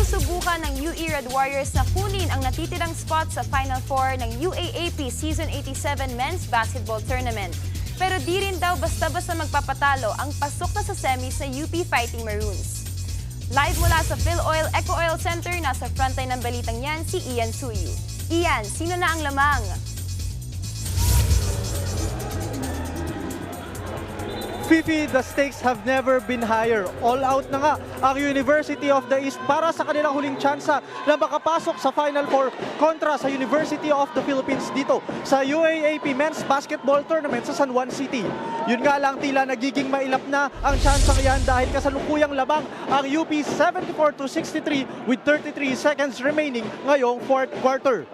Sinusubukan ng UE Red Warriors na kunin ang natitirang spot sa Final Four ng UAAP Season 87 Men's Basketball Tournament. Pero di rin daw basta-basta magpapatalo ang pasok na sa semis sa UP Fighting Maroons. Live mula sa PhilOil Eco Oil Center, nasa frontline ng balitang yan si Ian Suyu. Ian, sino na ang lamang? Fifi, the stakes have never been higher. All out na nga ang University of the East para sa kanilang huling tsansa na makapasok sa Final Four kontra sa University of the Philippines dito sa UAAP Men's Basketball Tournament sa San Juan City. Yun nga lang, tila nagiging mailap na ang tsansang yan dahil kasalukuyang labang ang UP 74-63 with 33 seconds remaining ngayong fourth quarter.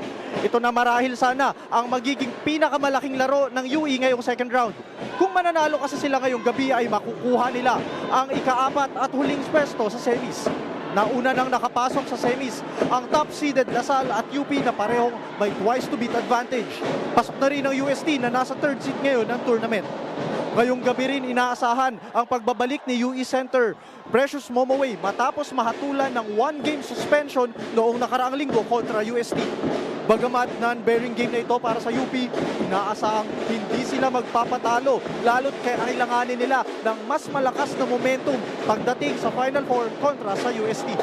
Ito na marahil sana ang magiging pinakamalaking laro ng UE ngayong second round. Kung mananalo kasi sila ngayong gabi ay makukuha nila ang ika-4 at huling pwesto sa semis. Nauna nang nakapasok sa semis ang top-seeded Lasal at UP na parehong may twice to beat advantage. Pasok na rin ang UST na nasa third seed ngayon ng tournament. Ngayong gabi rin inaasahan ang pagbabalik ni UE Center Precious Momoway matapos mahatulan ng one-game suspension noong nakaraang linggo kontra UST. Bagamat non-bearing game na ito para sa UP, inaasahang hindi sila magpapatalo lalo't kailanganin nila ng mas malakas na momentum pagdating sa Final Four kontra sa UST.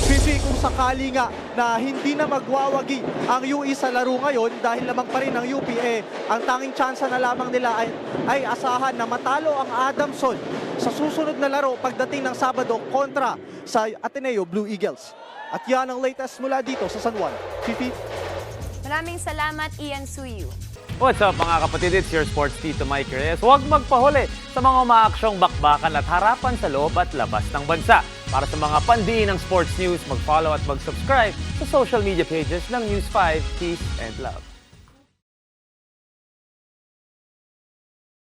Fifi, kung sakali nga na hindi na magwawagi ang UE sa laro ngayon dahil lamang pa rin ang UP, ang tanging tsansa na lamang nila ay asahan na matalo ang Adamson sa susunod na laro pagdating ng Sabado kontra sa Ateneo Blue Eagles. At yan ang latest mula dito sa San Juan. Fifi? Maraming salamat, Ian Suyu. What's up mga kapatid? It's your sports Tito Mike Reyes. Huwag magpahuli sa mga umaaksyong bakbakan at harapan sa loob at labas ng bansa. Para sa mga pandiin ng sports news, mag-follow at mag-subscribe sa social media pages ng News 5, Peace and Love.